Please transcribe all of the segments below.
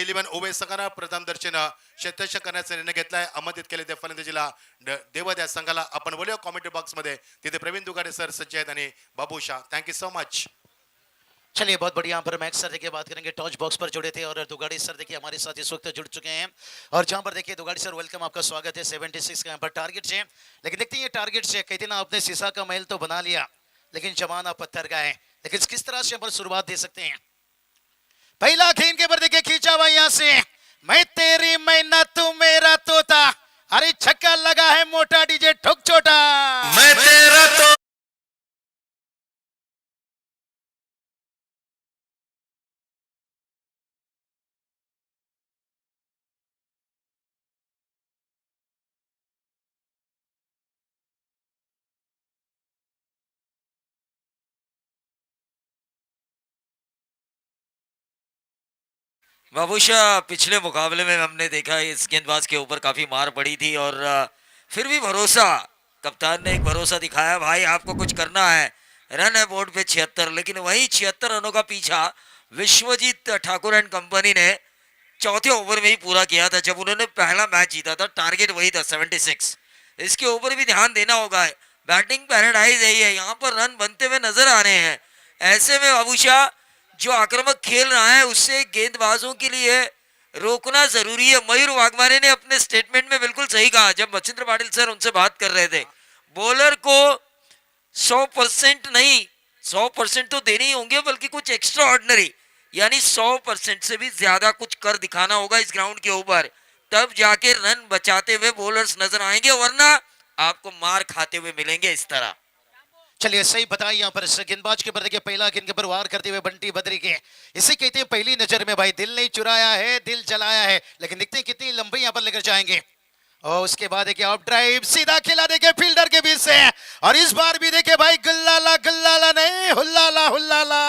Eleven उभे संघानं प्रथम दर्शन क्षेत्ररक्षण करण्याचा निर्णय घेतलाय. आमंत्रित केले ते फलंदाजीला देवद या संघाला. आपण बोलूया कॉमेंट्री बॉक्स मध्ये. तिथे प्रवीण दुगाडे सर सज्ज आहेत आणि Babu Shah. Thank you so much. चलिए बहुत बढ़िया। यहाँ पर मैक्स सर देखिए बात करेंगे, टॉच बॉक्स पर जुड़े थे और दुगाड़ी सर देखिए हमारे साथ इस वक्त जुड़ चुके हैं। और जहाँ पर देखिए दुगाड़ी सर वेलकम, आपका स्वागत है। 76 का यहाँ पर टारगेट है, लेकिन देखते हैं ये टारगेट से कहते ना आपने शीशा का महल तो बना लिया लेकिन जमाना पत्थर का है, लेकिन किस तरह से यहाँ पर शुरुआत दे सकते हैं। पहला गेंद के ऊपर देखिए खींचा हुआ यहाँ से, मैं तेरी मैना तू मेरा तोता, अरे छक्का लगा है मोटा डीजे ठोक छोटा, मैं तेरा तो बाबूशा, पिछले मुकाबले में हमने देखा इस गेंदबाज के ऊपर काफी मार पड़ी थी और फिर भी भरोसा, कप्तान ने एक भरोसा दिखाया, भाई आपको कुछ करना है। रन है बोर्ड पे 76, लेकिन वही 76 रनों का पीछा विश्वजीत ठाकुर एंड कंपनी ने चौथे ओवर में ही पूरा किया था जब उन्होंने पहला मैच जीता था। टारगेट वही था 76। इसके ऊपर भी ध्यान देना होगा। बैटिंग पैराडाइज यही है, यहाँ पर रन बनते हुए नजर आ रहे हैं। ऐसे में बाबूशाह जो आक्रामक खेल रहा है उससे गेंदबाजों के लिए रोकना जरूरी है। मयूर वाघमारे ने अपने स्टेटमेंट में बिल्कुल सही कहा जब मच्छिंद्र पाटिल सर उनसे बात कर रहे थे, बॉलर को 100% नहीं, 100% तो देने ही होंगे, बल्कि कुछ एक्स्ट्रा ऑर्डिनरी यानी 100% से भी ज्यादा कुछ कर दिखाना होगा इस ग्राउंड के ऊपर, तब जाके रन बचाते हुए बॉलर्स नजर आएंगे, वरना आपको मार खाते हुए मिलेंगे इस तरह। चलिए सही बताइए यहाँ पर गेंदबाज के ऊपर देखिए पहला गेंद के ऊपर वार करते हुए बंटी बद्री के, इसे कहते हैं पहली नजर में भाई दिल नहीं चुराया है दिल जलाया है, लेकिन देखते हैं कितनी लंबी यहाँ पर लेकर जाएंगे। और उसके बाद देखिए ऑफ ड्राइव सीधा खेला देखिए फील्डर के बीच से, और इस बार भी देखिए भाई गुल्लाला नहीं हुल्लाला हुल्लाला।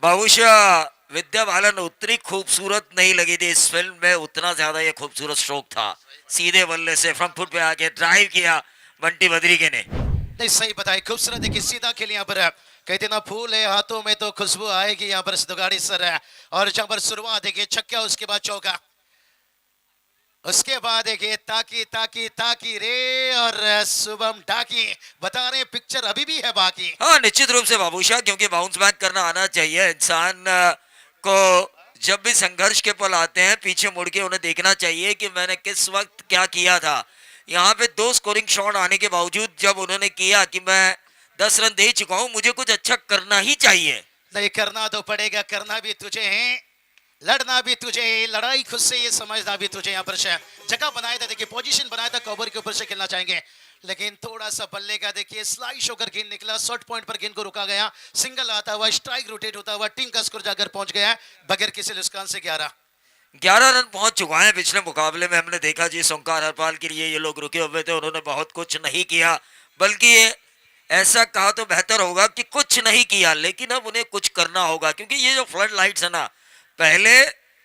बाबूशाह, विद्या बालन उतनी खूबसूरत नहीं लगी थी इस फिल्म में, उतना ज्यादा ये खूबसूरत स्ट्रोक था। सीधे बल्ले से फ्रंट फुट पे आके ड्राइव किया बंटी बद्रीके ने। नहीं सही बताए, खूबसूरत देखिए सीधा खेल यहाँ पर, कहते ना फूल है हाथों में तो खुशबू आएगी यहाँ पर दुगाड़ी सर है। और जहाँ पर शुरुआत देखिए छक्का, उसके बाद चौका, उसके बाद देखिए ताकी ताकी ताकी रे, और शुभम ढाकी बता रहे पिक्चर अभी भी है बाकी। हाँ निश्चित रूप से बाबूशाह, क्योंकि बाउंस बैक करना आना चाहिए इंसान को। जब भी संघर्ष के पल आते हैं पीछे मुड़ के उन्हें देखना चाहिए कि मैंने किस वक्त क्या किया था। यहाँ पे 2 स्कोरिंग शॉट आने के बावजूद जब उन्होंने किया कि मैं 10 रन दे चुका हूँ, मुझे कुछ अच्छा करना ही चाहिए। नहीं करना तो पड़ेगा, करना भी तुझे है, लड़ना भी तुझे, लड़ाई खुद से ये समझना भी तुझे। यहाँ पर जगह बनाया था देखिए, पोजीशन बनाया था, कवर के ऊपर से खेलना चाहेंगे, लेकिन थोड़ा सा बल्ले का देखिए स्लाइस होकर गेंद निकला, शॉर्ट पॉइंट पर गेंद को रुका गया, सिंगल आता हुआ, स्ट्राइक रोटेट होता हुआ, टीम का स्कोर जाकर पहुंच गया बगैर किसी नुकसान से 11 रन पहुंच चुका है। पिछले मुकाबले में हमने देखा जी ओंकार हरपाल के लिए ये लोग रुके हुए थे, उन्होंने बहुत कुछ नहीं किया, बल्कि ऐसा कहा तो बेहतर होगा कि कुछ नहीं किया, लेकिन अब उन्हें कुछ करना होगा, क्योंकि ये जो फ्लड लाइट्स है ना, पहले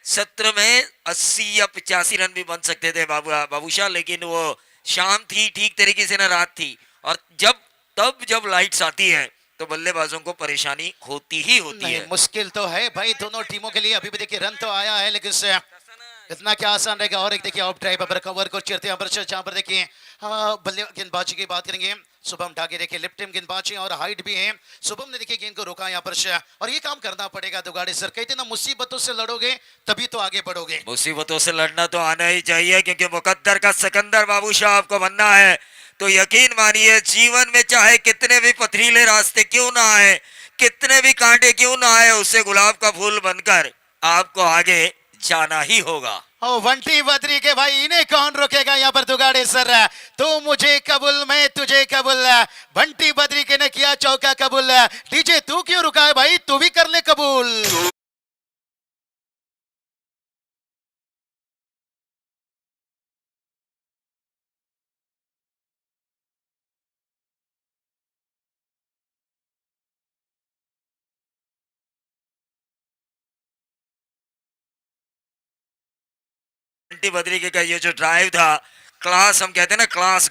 सत्र में 80 या 85 रन भी बन सकते थे बाबूशाह, लेकिन वो शाम थी, ठीक तरीके से ना रात थी, और जब लाइट्स आती है तो बल्लेबाजों को परेशानी होती ही होती नहीं है। मुश्किल तो है भाई दोनों टीमों के लिए। अभी भी देखिए रन तो आया है, लेकिन इतना क्या आसान रहेगा। और एक देखिए ऑफ ड्राइव पर कवर को चीरते हैं, जहां पर देखिए बल्ले गेंदबाजी की बात करेंगे, शुभम ढाके देखिए लेफ्ट हैंड गेंदबाजी और हाइट भी है। शुभम ने देखिए गेंद को रोका यहाँ पर, और ये काम करना पड़ेगा दुगाड़ी सर। कहते ना मुसीबतों से लड़ोगे तभी तो आगे बढ़ोगे। मुसीबतों से लड़ना तो आना ही चाहिए, क्योंकि मुकद्दर का सिकंदर बाबूशाह आपको बनना है तो यकीन मानिए जीवन में चाहे कितने भी पथरीले रास्ते क्यों ना आए, कितने भी कांटे क्यों ना आए, उससे गुलाब का फूल बनकर आपको आगे जाना ही होगा। ओ बंटी बद्री के भाई, इन्हें कौन रोकेगा यहाँ पर दुगाड़े सर। तू मुझे कबूल मैं तुझे कबूल, बंटी बद्री के ने किया चौका कबूल, डीजे तू क्यों रुका है भाई, तू भी कर ले कबूल। बंटी बद्री का ये जो ड्राइव था, क्लास हम कहते हैं ना, क्लास,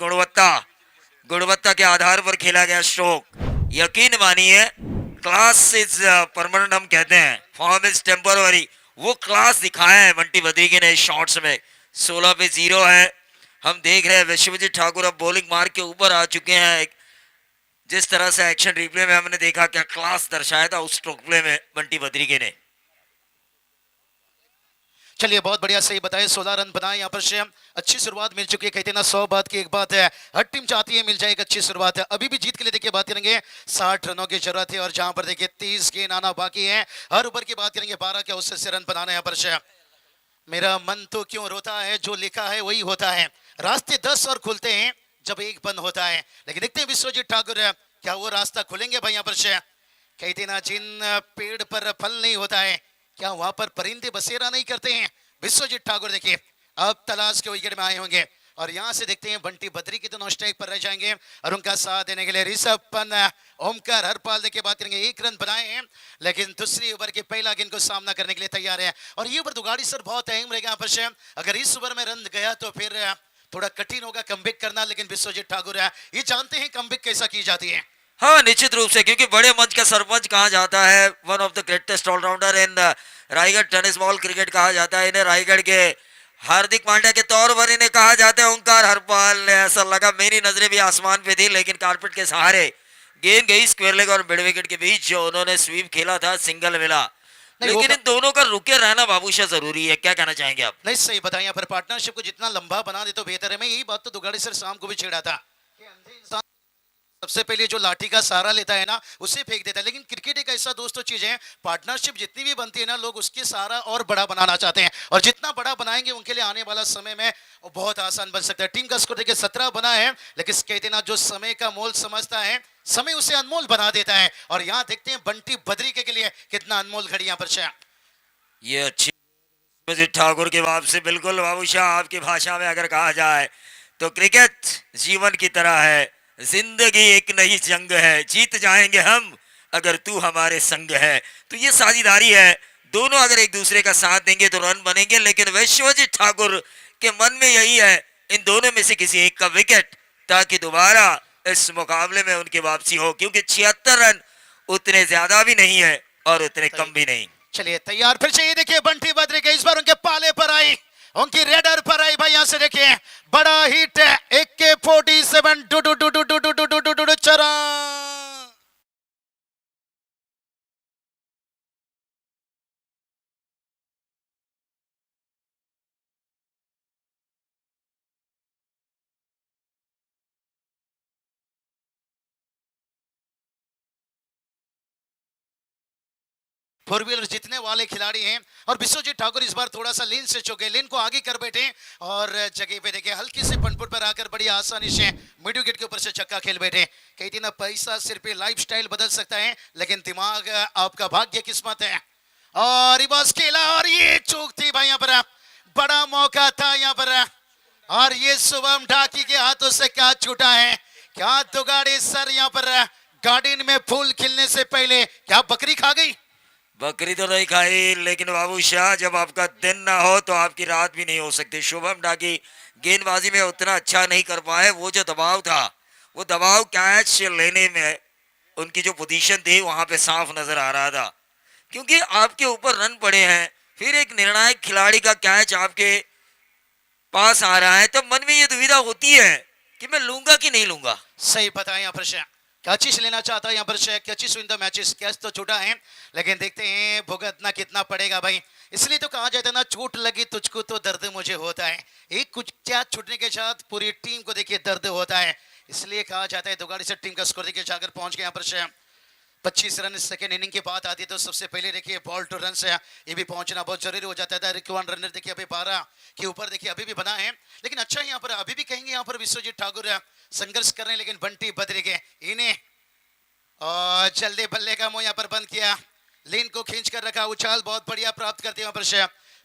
गुणवत्ता के आधार पर खेला गया स्ट्रोक। यकीन मानिए, क्लास इज परमानेंट हम कहते हैं, फॉर्म इज टेम्पररी। वो क्लास दिखाया है बंटी बद्री ने शॉट्स में। 16 पे 0 है। हम देख रहे हैं विश्वजीत ठाकुर अब बॉलिंग मार के ऊपर आ चुके हैं। जिस तरह से एक्शन रिप्ले में हमने देखा क्या क्लास दर्शाया था उस स्ट्रोक प्ले में बंटी बद्री ने। चलिए बहुत बढ़िया, सही बताए, 16 रन बनाए यहाँ पर से। अच्छी शुरुआत मिल चुकी है, कहते हैं ना 100 बात की एक बात है, हर टीम चाहती है मिल जाए एक अच्छी शुरुआत है। अभी भी जीत के लिए देखिए बात करेंगे 60 रनों की जरूरत है और जहां पर देखिए 30 गेंद आना बाकी है। हर ओवर की बात करेंगे 12 के उससे रन बनाना यहाँ पर से। मेरा मन तो क्यों रोता है, जो लिखा है वही होता है। रास्ते 10 और खुलते हैं जब एक बंद होता है, लेकिन देखते हैं विश्वजीत ठाकुर क्या वो रास्ता खुलेंगे भाई यहाँ पर से। कहते ना जिन पेड़ पर फल नहीं होता है, क्या वहां पर परिंदे बसेरा नहीं करते हैं। विश्वजीत ठाकुर देखिए अब तलाश के विकेट में आए होंगे और यहां से देखते हैं बंटी बद्री की दोनों स्ट्राइक पर रह जाएंगे और उनका साथ देने के लिए ऋषभ पंत, ओमकार हरपाल देखिए बात करेंगे 1 रन बनाए हैं, लेकिन दूसरी ओवर के पहला गेंद को सामना करने के लिए तैयार है। और ये ओवर दुगाड़ी सर बहुत अहम रहेगा यहाँ पर। अगर इस ओवर में रन गया तो फिर थोड़ा कठिन होगा कमबैक करना, लेकिन विश्वजीत ठाकुर ये जानते हैं कमबैक कैसा की जाती है। हाँ, निश्चित रूप से, क्योंकि बड़े मंच का सरपंच कहा जाता है, one of the greatest allrounder in Raigarh tennis ball cricket कहा जाता है इन्हें। रायगढ़ के हार्दिक पांड्या के तौर पर इन्हें कहा जाता है। ओंकार हरपाल ने, ऐसा लगा मेरी नजरें भी आसमान पे थी, लेकिन कारपेट के सहारे गेंद गई स्क्वायर लेग और मिड विकेट के बीच जो उन्होंने स्वीप खेला था, सिंगल मिला। लेकिन इन दोनों का रुके रहना बाबूशाह जरूरी है। क्या कहना चाहेंगे आप? नहीं सही बताया, पर पार्टनरशिप को जितना लंबा बना दे तो बेहतर है। मैं यही बात तो दुगाड़ी सर शाम को भी छेड़ा था कि अंधे इंसान सबसे पहले जो लाठी का सहारा लेता है ना उसे फेंक देता है, लेकिन क्रिकेट एक ऐसा दोस्तों चीज है, पार्टनरशिप जितनी भी बनती है ना लोग उसके सहारा और बड़ा बनाना चाहते हैं और जितना बड़ा बनाएंगे उनके लिए आने वाला समय में वो बहुत आसान बन सकता है। टीम का स्कोर देखिए 17 बना है, लेकिन कहते ना जो समय का मोल समझता है समय उसे अनमोल बना देता है। और यहाँ देखते हैं बंटी बद्री के लिए कितना अनमोल घड़ी यहाँ पर। ये अच्छी विश्वजीत ठाकुर के बाप से बिल्कुल बाबूशाह, आपकी भाषा में अगर कहा जाए तो क्रिकेट जीवन की तरह है, जिंदगी एक नई जंग है, जीत जाएंगे हम अगर तू हमारे संग है। तो ये साझेदारी है, दोनों अगर एक दूसरे का साथ देंगे तो रन बनेंगे। लेकिन विश्वजीत ठाकुर के मन में यही है इन दोनों में से किसी एक का विकेट, ताकि दोबारा इस मुकाबले में उनकी वापसी हो, क्योंकि 76 रन उतने ज्यादा भी नहीं है और उतने कम भी नहीं। चलिए तैयार, फिर से ये देखिए बंटी बद्री के इस बार उनके पाले पर आई, उनकी रेडर पर आई भाई। यहां से देखिए बड़ा हिट है, AK-47 do do do do do do do do do do चरा। फोर व्हीलर जीतने वाले खिलाड़ी हैं और विश्वजीत ठाकुर इस बार थोड़ा सा लेन से चुके, लेन को आगे कर बैठे और जगह पे देखिए हल्की से पनपुट पर आकर बड़ी आसानी से मिड विकेट के ऊपर से छक्का खेल बैठे। कहती ना पैसा सिर्फ लाइफस्टाइल बदल सकता है, लेकिन दिमाग आपका भाग्य किस्मत है। और रिवर्स खेला और ये चूक थी भाई यहाँ पर, बड़ा मौका था यहाँ पर और ये शुभम ढाकी के हाथों से क्या छूटा है। क्या दुगाड़ी सर यहाँ पर गार्डन में फूल खिलने से पहले क्या बकरी खा गई? बकरी तो नहीं खाई, लेकिन बाबूशाह जब आपका दिन ना हो तो आपकी रात भी नहीं हो सकती। शुभम ढाकी गेंदबाजी में उतना अच्छा नहीं कर पाए, वो जो दबाव था वो दबाव कैच लेने में उनकी जो पोजीशन थी वहां पे साफ नजर आ रहा था, क्योंकि आपके ऊपर रन पड़े हैं, फिर एक निर्णायक खिलाड़ी का कैच आपके पास आ रहा है, तो मन में ये दुविधा होती है कि मैं लूंगा कि नहीं लूंगा। सही पता है यहाँ पर कैचिस लेना चाहता है यहाँ पर कैचिस विन द मैचेस, कैच तो छूटा है लेकिन देखते हैं भुगतना कितना पड़ेगा भाई। इसलिए तो कहा जाता है ना, चोट लगी तुझको तो दर्द मुझे होता है। एक कुछ कैच छूटने के साथ पूरी टीम को देखिए दर्द होता है, इसलिए कहा जाता है दुगाड़ी से टीम का स्कोर देखिए जाकर पहुंच गया यहाँ पर 25 रन सेकेंड इनिंग की बात आती है तो सबसे पहले देखिए बॉल टू रन से ये भी पहुंचना बहुत जरूरी हो जाता है। रिक्वायर्ड रनर देखिए अभी 12 के ऊपर देखिए अभी भी बना है, लेकिन अच्छा यहाँ पर अभी भी कहेंगे यहाँ पर विश्वजीत ठाकुर संघर्ष कर रहे हैं, लेकिन बंटी बद्री के इन्हें और जल्दी बल्ले का मुंह यहाँ पर बंद किया, लेन को खींच कर रखा, उछाल बहुत बढ़िया प्राप्त करते हैं यहाँ पर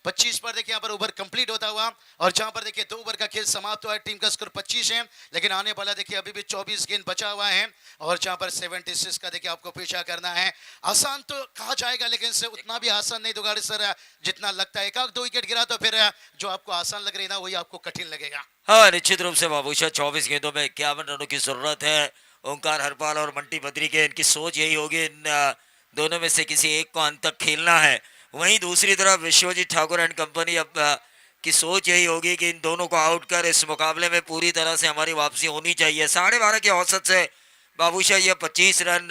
25 पर देखिए यहाँ पर ओवर कंप्लीट होता हुआ, और जहां पर देखिए 2 ओवर का खेल समाप्त हुआ है, टीम का स्कोर 25 है, लेकिन आने वाला देखिए अभी भी 24 गेंद बचा हुआ है, और जहां पर 76 का देखिए आपको पीछा करना है। आसान तो कहा जाएगा, लेकिन से उतना भी आसान नहीं दुगाड़ी सर जितना लगता है। एक आध 2 विकेट गिरा तो फिर जो आपको आसान लग रही है ना, वही आपको कठिन लगेगा। हाँ, निश्चित रूप से बाबूशाह 24 गेंदों में 51 रनों की जरूरत है। ओंकार हरपाल और मंटी बद्री के इनकी सोच यही होगी, इन दोनों में से किसी एक को अंत तक खेलना है। वहीं दूसरी तरफ विश्वजीत ठाकुर एंड कंपनी अब की सोच यही होगी कि इन दोनों को आउट कर इस मुकाबले में पूरी तरह से हमारी वापसी होनी चाहिए। 12.5 के औसत से बाबूशाह ये 25 रन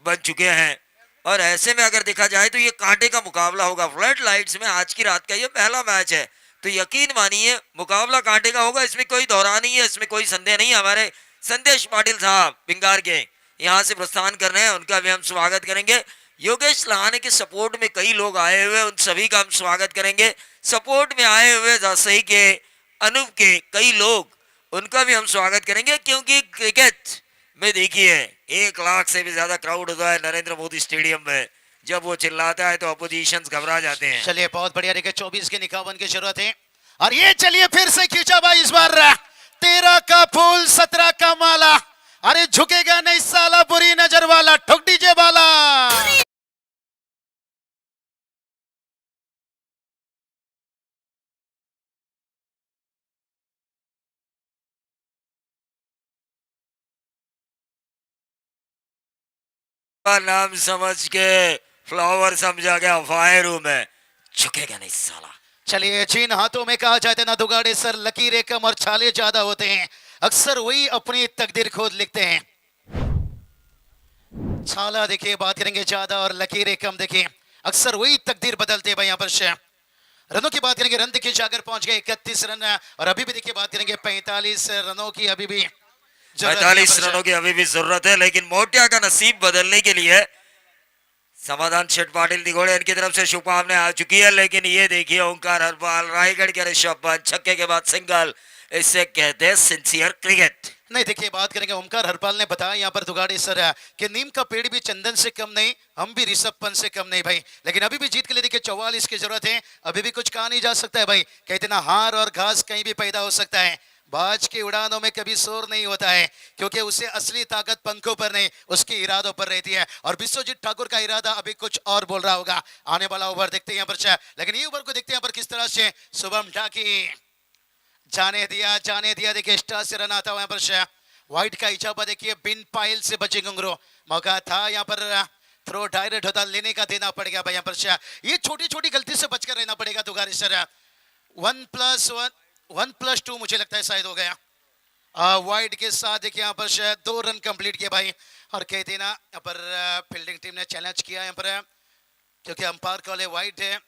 बन चुके हैं, और ऐसे में अगर देखा जाए तो ये कांटे का मुकाबला होगा। फ्लड लाइट्स में आज की रात का ये पहला मैच है, तो यकीन मानिए मुकाबला कांटे का होगा, इसमें कोई दौरान नहीं है, इसमें कोई संदेह नहीं है। हमारे संदेश पाटिल साहब पिंगार के यहाँ से प्रस्थान कर रहे हैं, उनका भी हम स्वागत करेंगे। योगेश लहाने के सपोर्ट में कई लोग आए हुए, उन सभी का हम स्वागत करेंगे। सपोर्ट में आए हुए राजशाही के अनूप के कई लोग, उनका भी हम स्वागत करेंगे, क्योंकि क्रिकेट में देखिए 1 लाख से भी ज्यादा क्राउड होता है नरेंद्र मोदी स्टेडियम में। जब वो चिल्लाता है तो अपोजिशन घबरा जाते हैं। चलिए बहुत बढ़िया, देखिए 24 के 51 की जरूरत है, और ये चलिए फिर से खींचा भाई इस बार 13 का फूल 17 का माला। अरे झुकेगा नहीं साला, बुरी नजर वाला, ठुक डीजे वाला। का नाम समझ के फ्लावर समझा गया फायर हूं मैं, झुकेगा नहीं साला। चलिए, जिन हाथों में कहा जाता है ना दुगाड़े सर, लकीरें कम और छाले ज्यादा होते हैं, अक्सर वही अपनी तकदीर खुद लिखते हैं। छाला देखिए बात करेंगे ज्यादा और लकीरें कम, देखिए अक्सर वही तकदीर बदलते हैं भाई। यहाँ पर रनों की बात करेंगे, रन देखिए जाकर पहुंच गए 31 रन, और अभी भी देखिए बात करेंगे 45 रनों की अभी भी 45 रनों की अभी भी जरूरत है, लेकिन मोटिया का नसीब बदलने के लिए समाधान शेठ पाटिल दिगोड़े इनकी तरफ से शुभकामनाएं आ चुकी है। लेकिन ये देखिए ओंकार हरपाल रायगढ़ के ऋषभ पंत छक्के के बाद सिंगल, इससे कहते हैं सिंसियर क्रिकेट। नहीं देखिए बात करेंगे, ओमकार हरपाल ने बताया यहाँ पर दुगाड़ी सर कि नीम का पेड़ भी चंदन से कम नहीं, हम भी ऋषभ पंत से कम नहीं भाई। लेकिन अभी भी जीत के लिए देखिए 44 की जरूरत है, अभी भी कुछ कहा नहीं जा सकता है भाई। कहते ना हार और घास कहीं भी पैदा हो सकता है, बाज की उड़ानों में कभी शोर नहीं होता है, क्योंकि उसे असली ताकत पंखों पर नहीं उसके इरादों पर रहती है। और विश्वजीत ठाकुर का इरादा अभी कुछ और बोल रहा होगा। आने वाला ओवर देखते हैं यहाँ पर, लेकिन ये ओवर को देखते हैं यहाँ पर किस तरह से शुभम ढाकी जाने दिया देखिए स्टार से रन आता हुआ यहाँ पर। व्हाइट का इजाफा देखिए, बिन पायल से बचे घुंघरू, मौका था यहाँ पर, थ्रो डायरेक्ट होता, लेने का देना पड़ेगा भाई यहाँ पर। ये छोटी छोटी गलती से बचकर रहना पड़ेगा दुगारी सर। 1+2 मुझे लगता है शायद हो गया वाइड के साथ। देखिए यहाँ पर 2 रन कंप्लीट किए भाई, और कहते हैं ना यहाँ पर फील्डिंग टीम ने चैलेंज किया यहाँ पर, क्योंकि अंपायर कॉल है वाइड है,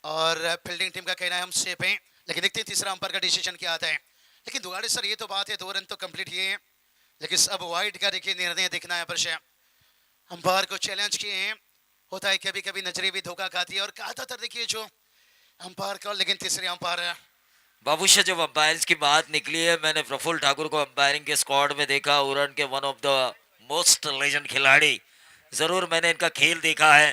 और फील्डिंग टीम का कहना है हम सेफ हैं। लेकिन देखते हैं तीसरा अंपायर का डिसीजन क्या आता है। लेकिन दुगाड़ी सर ये तो बात है, 2 रन तो कंप्लीट किए हैं, लेकिन अब वाइड का देखिए निर्णय देखना है पर। अंपायर को चैलेंज किए हैं, होता है कभी कभी नजरें भी धोखा खाती है, और ज्यादातर देखिए जो अंपायर कॉल, लेकिन तीसरे अंपायर बाबूशाह जब अंपायर्स की बात निकली है, मैंने प्रफुल्ल ठाकुर को अंपायरिंग के स्क्वाड में देखा, उड़न के one of the most legend खिलाड़ी। जरूर मैंने इनका खेल देखा है।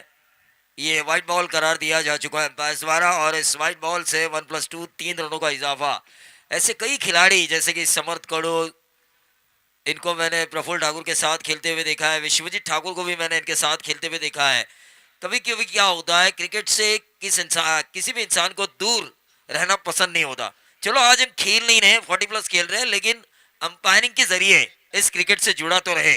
ये व्हाइट बॉल करार दिया जा चुका है अंपायर्स द्वारा, और इस व्हाइट बॉल से 1+2 3 रनों का इजाफा। ऐसे कई खिलाड़ी जैसे कि समर्थ कड़ो, इनको मैंने प्रफुल्ल ठाकुर के साथ खेलते हुए देखा है, विश्वजीत ठाकुर को भी मैंने इनके साथ खेलते हुए देखा है। कभी कभी क्या होता है, क्रिकेट से किसी भी इंसान को दूर रहना पसंद नहीं होता। चलो आज हम खेल नहीं रहे, 40+ खेल रहे हैं, लेकिन अंपायरिंग के जरिए इस क्रिकेट से जुड़ा तो रहे,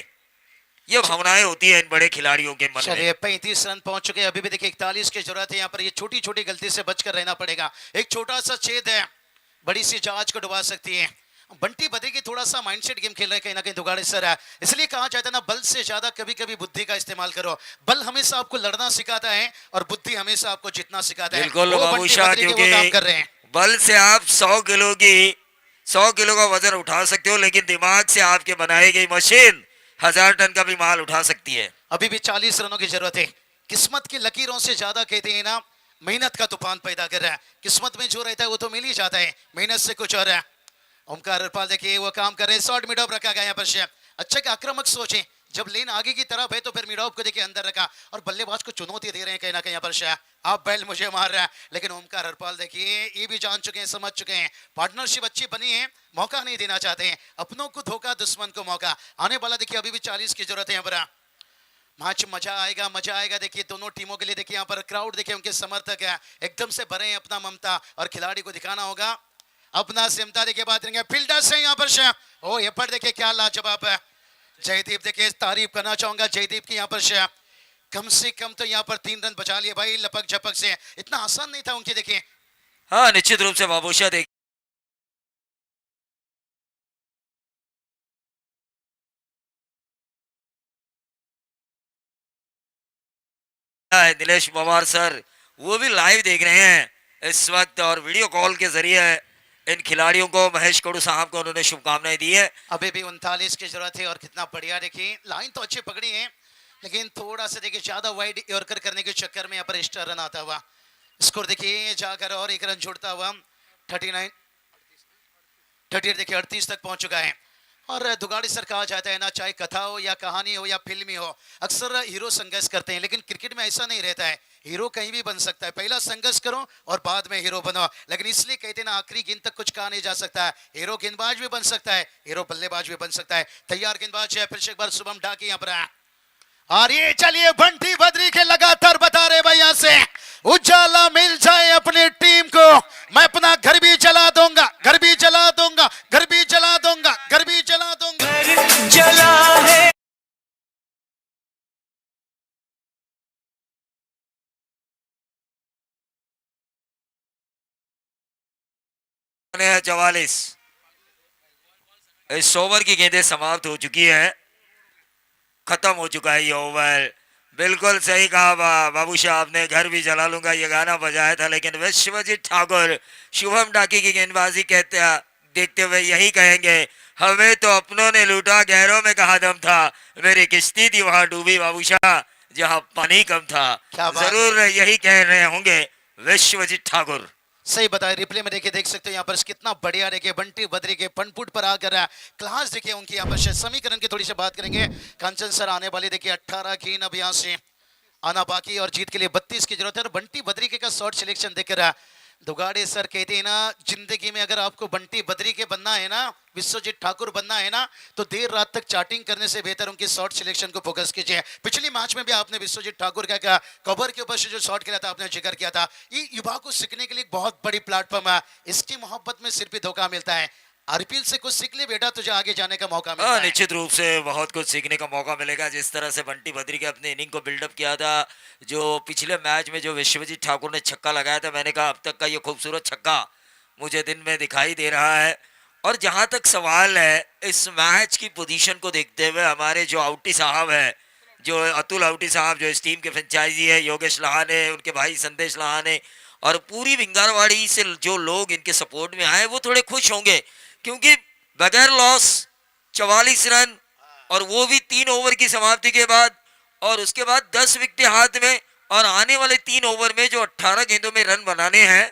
ये भावनाएं होती है इन बड़े खिलाड़ियों के मन में। चलिए 35 रन पहुंच चुके हैं, अभी भी देखिए 41 की जरूरत है यहाँ पर। ये छोटी छोटी गलती से बचकर रहना पड़ेगा, एक छोटा सा छेद है, बड़ी सी जहाज को डुबा सकती है। बंटी बदेगी थोड़ा सा माइंडसेट गेम खेल रहे हैं कहीं ना कहीं दुगाड़े सर है, इसलिए कहा जाता है ना बल से ज्यादा कभी कभी बुद्धि का इस्तेमाल करो। बल हमेशा आपको लड़ना सिखाता है, और बुद्धि हमेशा आपको जीतना सिखाता है। बिल्कुल वो बंटी बाबूशाह, बदरी के वो काम कर रहे हैं। बल से आप 100 किलो का वजन उठा सकते हो, लेकिन दिमाग से आपके बनाई गई मशीन 1000 टन का भी माल उठा सकती है। अभी भी 40 रनों की जरूरत है। किस्मत की लकीरों से ज्यादा कहते हैं ना, मेहनत का तूफान पैदा कर रहा है। किस्मत में जो रहता है वो तो मिल ही जाता है, मेहनत से कुछ और है। ओमकार हरपाल देखिए वो काम कर रहे हैं, शॉर्ट मिड ऑफ रखा गया यहाँ पर। अच्छा का आक्रामक सोच है, जब लेन आगे की तरफ है तो फिर मिडॉफ को देखिए अंदर रखा और बल्लेबाज को चुनौती दे रहे हैं कहीं ना कहीं यहाँ पर शाह, आप बैल मुझे मार रहा है, लेकिन ओमकार हरपाल देखिए ये भी जान चुके हैं, समझ चुके हैं, पार्टनरशिप अच्छी बनी है, मौका नहीं देना चाहते हैं, अपनों को धोखा दुश्मन को मौका। आने वाला देखिए अभी भी 40 की जरूरत है यहाँ पर। मैच मजा आएगा देखिए दोनों टीमों के लिए। देखिए यहाँ पर क्राउड देखिए उनके समर्थक है एकदम से भरे हैं अपना ममता, और खिलाड़ी को दिखाना होगा अपना सिमता। देखिए बात करेंगे फील्डर से यहाँ पर शाह, ओ ये पर देखिए क्या लाजवाब है जयदीप, देखिए तारीफ करना चाहूंगा जयदीप की यहाँ पर शाह, कम से कम तो यहाँ पर 3 रन बचा लिए भाई लपक झपक से, इतना आसान नहीं था उनकी। देखिए हाँ निश्चित रूप से बाबूशाह देख है नीलेश पवार सर, वो भी लाइव देख रहे हैं इस वक्त और वीडियो कॉल के जरिए इन खिलाड़ियों को, महेश कोडू साहब को उन्होंने शुभकामनाएं दी है। अभी भी 39 की जरूरत है और कितना बढ़िया देखिए लाइन तो अच्छी पकड़ी है, लेकिन थोड़ा सा देखिए ज्यादा वाइड यॉर्कर करने के चक्कर में यहाँ पर एक्स्ट्रा रन आता हुआ, स्कोर देखिए जाकर और 1 रन छोड़ता हुआ 38 देखिए 38 तक पहुंच चुका है। और दुगाड़ी सर कहा जाता है ना, चाहे कथा हो या कहानी हो या फिल्मी हो, अक्सर हीरो संघर्ष करते हैं, लेकिन क्रिकेट में ऐसा नहीं रहता है, हीरो कहीं भी बन सकता है, पहला संघर्ष करो और बाद में हीरो बनो। लेकिन इसलिए कहते हैं ना आखिरी गेंद तक कुछ कहा नहीं जा सकता है, हीरो गेंदबाज भी बन सकता है, हीरो बल्लेबाज भी बन सकता है। तैयार गेंदबाज है फिर से एक बार शुभम ढाकी यहाँ पर, और ये चलिए बंटी बद्री के लगातार बता रहे भाई यहाँ से उजाला मिल जाए अपनी टीम को, मैं अपना घर भी जला दूंगा, घर भी जला दूंगा, घर भी जला दूंगा, घर भी जला दूंगा, जला है। है 44, इस ओवर की गेंदें समाप्त हो चुकी है, खत्म हो चुका है ये ओवर। बिल्कुल सही कहा बाबूशाह आपने, घर भी जला लूंगा ये गाना बजाया था, लेकिन विश्वजीत ठाकुर शुभम ढाकी की गेंदबाजी कहते देखते हुए यही कहेंगे, हमें तो अपनों ने लूटा गहरों में कहा दम था, मेरी किश्ती थी वहां डूबी बाबूशाह जहां पानी कम था। जरूर यही कह रहे होंगे विश्वजीत ठाकुर। सही बताया, रिप्ले में देखिए देख सकते हो यहाँ पर कितना बढ़िया देखिए बंटी बद्री के फनफुट पर आकर क्लास देखिए उनकी यहाँ पर। समीकरण की थोड़ी सी बात करेंगे, कंचन सर आने वाले देखिए 18 गेंद अब यहाँ से आना बाकी और जीत के लिए 32 की जरूरत है। बंटी बद्री के का शॉर्ट सिलेक्शन देखकर दुगाड़े सर कहते हैं ना, जिंदगी में अगर आपको बंटी बद्री के बनना है ना, विश्वजीत ठाकुर बनना है ना, तो देर रात तक चाटिंग करने से बेहतर उनकी शॉर्ट सिलेक्शन को फोकस कीजिए। पिछली मैच में भी आपने विश्वजीत ठाकुर का कवर के ऊपर से जो शॉट खेला था आपने जिक्र किया था, ये युवा को सीखने के लिए बहुत बड़ी प्लेटफॉर्म है, इसकी मोहब्बत में सिर्फ ही धोखा मिलता है। आरपीएल से कुछ सीख ले बेटा, तुझे आगे जाने का मौका मिलता है। निश्चित रूप से बहुत कुछ सीखने का मौका मिलेगा, जिस तरह से बंटी बद्री के अपने इनिंग को बिल्डअप किया था, जो पिछले मैच में जो विश्वजीत ठाकुर ने छक्का लगाया था, मैंने कहा अब तक का ये खूबसूरत छक्का मुझे दिन में दिखाई दे रहा है। और जहां तक सवाल है इस मैच की पोजीशन को देखते हुए, हमारे जो आउटी साहब है, जो अतुल आउटी साहब, जो इस टीम के फ्रेंचाइजी है, योगेश लहाने, उनके भाई संदेश लहाने और पूरी विंगारवाड़ी से जो लोग इनके सपोर्ट में आए, वो थोड़े खुश होंगे, क्योंकि बगैर लॉस 44 रन और वो भी 3 ओवर की समाप्ति के बाद, और उसके बाद 10 विकेट हाथ में, और आने वाले 3 ओवर में जो 18 गेंदों में रन बनाने हैं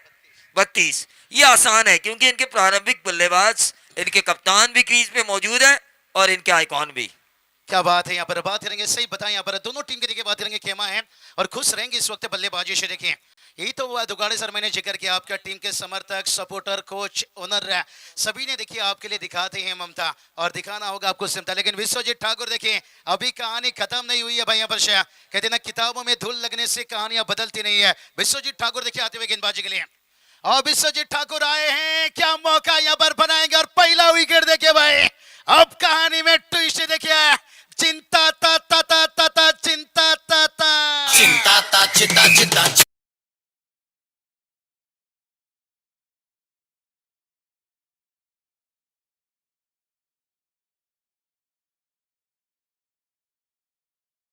32, ये आसान है, क्योंकि इनके प्रारंभिक बल्लेबाज, इनके कप्तान भी क्रीज पे मौजूद है और इनके आइकॉन भी। क्या बात है, यहाँ पर बात करेंगे, सही बताएं, यहाँ पर दोनों टीम के देखिए बात करेंगे, खेमा है और खुश रहेंगे इस वक्त बल्लेबाजी से। देखिए यही तो हुआ दुगाड़े सर, मैंने जिक्र किया आपका टीम के समर्थक, सपोर्टर, कोच, ओनर सभी ने देखिए आपके लिए दिखाते हैं ममता, और दिखाना होगा आपको सिमता। लेकिन विश्वजीत ठाकुर देखिए अभी कहानी खत्म नहीं हुई है भाई, यहाँ पर कहते ना किताबों में धूल लगने से कहानियां बदलती नहीं है। विश्वजीत ठाकुर देखिए आते हुए गेंदबाजी के लिए, और विश्वजीत ठाकुर आए हैं, क्या मौका यहाँ पर बनाएंगे, और पहला विकेट देखिए भाई, अब कहानी में ट्विस्ट देखिए, चिंता ता ता ता ता ता चिंता ता ता चिंता ता चिंता चिंता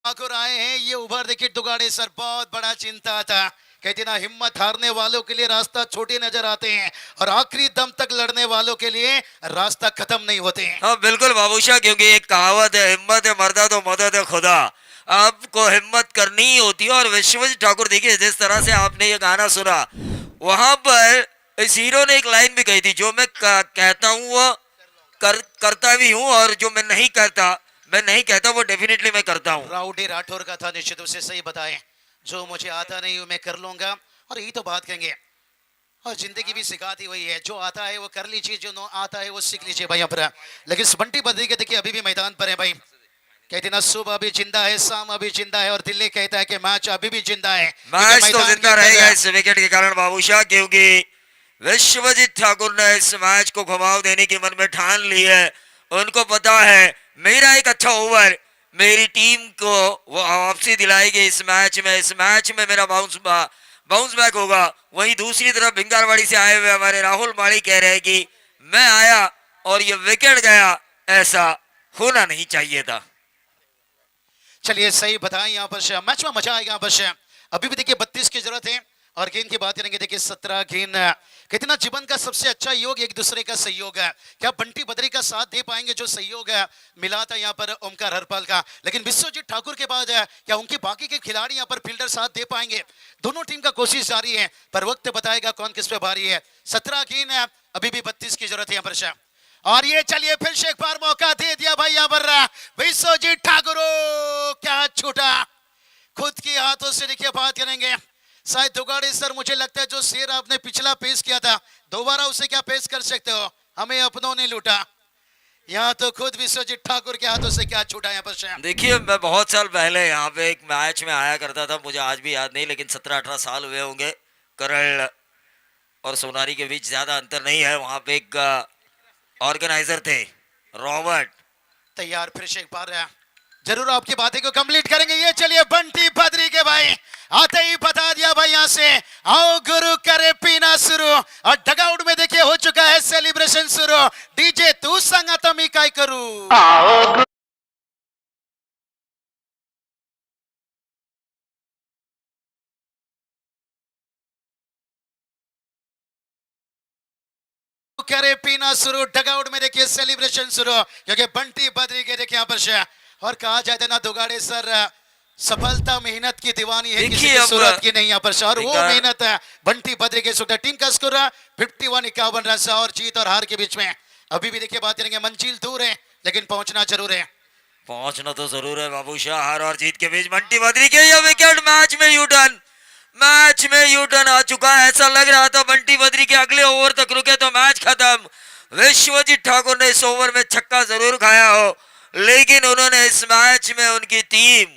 ठाकुर आए हैं, ये उभर देखिए दुगाड़े सर, बहुत बड़ा चिंता था, कहते ना हिम्मत हारने वालों के लिए रास्ता छोटे नजर आते हैं और आखिरी दम तक लड़ने वालों के लिए रास्ता खत्म नहीं होते हैं। हाँ बिल्कुल बाबूशाह, क्योंकि एक कहावत है, हिम्मत है मर्दा तो मदद है खुदा, आपको हिम्मत करनी ही होती है। और विश्वजीत ठाकुर देखिए जिस तरह से आपने ये गाना सुना, वहां पर इस हीरो ने एक लाइन भी कही थी, जो मैं कहता हूँ वो करता भी हूँ, और जो मैं नहीं करता मैं नहीं कहता, वो डेफिनेटली मैं करता हूँ। राउडी राठौर का था, निश्चित रूप से सही बताएं। जो मुझे आता नहीं वो मैं कर लूंगा, और यही तो बात कहेंगे। और जिंदगी भी सिखाती वही है, जो आता है वो कर लीजिए, जो न आता है वो सीख लीजिए भाई अपना। लेकिन बंटी बद्री के देखिए अभी भी मैदान पर है भाई। कहते ना सुबह अभी जिंदा है, शाम अभी जिंदा है, और दिल्ली कहता है कि मैच अभी भी जिंदा है। मैच तो मैदान जिंदा के रहेगा अंदर- इस विकेट के कारण बाबूशाह, क्योंकि विश्वजीत ठाकुर ने इस मैच को घुमाव देने की मन में ठान ली है। उनको पता है मेरा एक अच्छा ओवर मेरी टीम को वो वापसी दिलाएगी इस मैच में। इस मैच में मेरा बाउंस बैक होगा। वहीं दूसरी तरफ भिंगारवाड़ी से आए हुए हमारे राहुल माली कह रहे हैं कि मैं आया और ये विकेट गया, ऐसा होना नहीं चाहिए था। चलिए सही बताएं, यहाँ पर मैच में मजा आएगा। यहाँ पर अभी भी देखिए 32 की जरूरत है, और गेंद की बात करेंगे देखिए 17 गेंद। कितना जीवन का सबसे अच्छा योग एक दूसरे का सहयोग है। क्या बंटी बद्री का साथ दे पाएंगे जो सहयोग है मिला था यहाँ पर ओमकार हरपाल का? लेकिन विश्वजीत ठाकुर के बाद क्या उनके बाकी के खिलाड़ी यहाँ पर फील्डर साथ दे पाएंगे? दोनों टीम का कोशिश जारी है, पर वक्त बताएगा कौन किस पे भारी है। 17 गेंद है, अभी भी 32 की जरूरत है यहाँ पर। और ये चलिए फिर से एक बार मौका दे दिया भाई यहाँ पर विश्वजीत ठाकुर। क्या छूटा, खुद के हाथों से देखिए बात करेंगे। शायद दुगाड़ी सर, मुझे लगता है जो शेर आपने पिछला पेश किया था दोबारा उसे क्या पेश कर सकते हो? हमें अपनों ने लूटा, यहाँ तो खुद विश्वजीत ठाकुर के हाथों से क्या छूटा यहाँ पर। देखिए मैं बहुत साल पहले यहाँ पे एक मैच में आया करता था, मुझे आज भी याद नहीं, लेकिन 17-18 साल हुए होंगे। करल और सोनारी के बीच ज्यादा अंतर नहीं है। वहां पे एक ऑर्गेनाइजर थे रॉबर्ट। तैयार फिर से एक बार जरूर आपकी बातें को कंप्लीट करेंगे। ये चलिए बंटी बद्री के भाई आते ही बता दिया भाई यहाँ से आओ गुरु करे पीना शुरू, और डगआउट में देखिए हो चुका है सेलिब्रेशन शुरू। डीजे तू संगा तो मी काय करू। करे पीना शुरू, डगआउट में देखिए सेलिब्रेशन शुरू, क्योंकि बंटी बद्री के देखिए यहाँ पर। और कहा जाता है ना दुगाड़े सर, सफलता मेहनत की दीवानी है, किसी की सूरत की नहीं यहाँ पर। और वो मेहनत है बंटी बद्री के सुटा। टीम का स्कोर 51-51 रन से, और जीत और हार के बीच में अभी भी देखिए बात करेंगे मंजिल दूर है, लेकिन पहुंचना जरूर है। पहुंचना तो जरूर है बाबूशाह। हार और जीत के बीच बंटी बद्री के ये विकेट, मैच में यू टर्न, मैच में यू टर्न आ चुका है। ऐसा लग रहा था बंटी बद्री के अगले ओवर तक रुके तो मैच खत्म। विश्वजीत ठाकुर ने इस ओवर में छक्का जरूर खाया हो, लेकिन उन्होंने इस मैच में उनकी टीम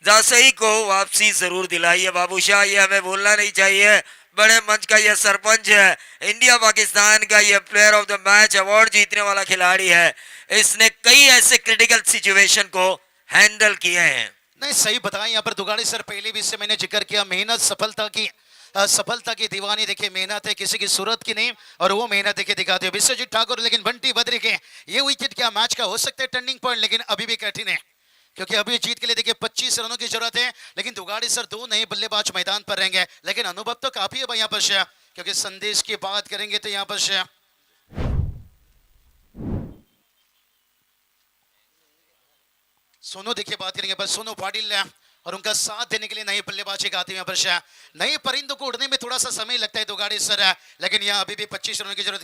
जासई को वापसी जरूर दिलाई है बाबूशाह। ये हमें भूलना नहीं चाहिए। बड़े मंच का ये सरपंच है, इंडिया पाकिस्तान का ये player of the match award जीतने वाला खिलाड़ी है। इसने कई ऐसे क्रिटिकल सिचुएशन को हैंडल किए हैं। नहीं सही बताया यहाँ पर दुगाड़ी सर, पहले भी इससे मैंने जिक्र किया, मेहनत सफलता की दीवानी देखिए मेहनत है, किसी की सूरत की नहीं, और वो मेहनत देखिए दिखाते हो विश्वजीत ठाकुर। लेकिन बंटी बद्री के ये विकेट क्या मैच का हो सकता है टर्निंग पॉइंट, लेकिन अभी भी कठिन है, क्योंकि अभी जीत के लिए देखिए 25 रनों की जरूरत है। लेकिन दुगाड़ी सर 2 नए बल्लेबाज मैदान पर रहेंगे, लेकिन अनुभव तो काफी है भाई यहाँ पर। क्योंकि संदेश की बात करेंगे तो यहाँ पर सोनू देखिए बात करेंगे, बस सोनू पाटिल और उनका साथ देने के लिए नए बल्लेबाजी आते हैं यहाँ पर। नए परिंदों को उड़ने में थोड़ा सा समय लगता है दुगाड़ी सर, लेकिन यहाँ अभी भी 25 रनों की जरूरत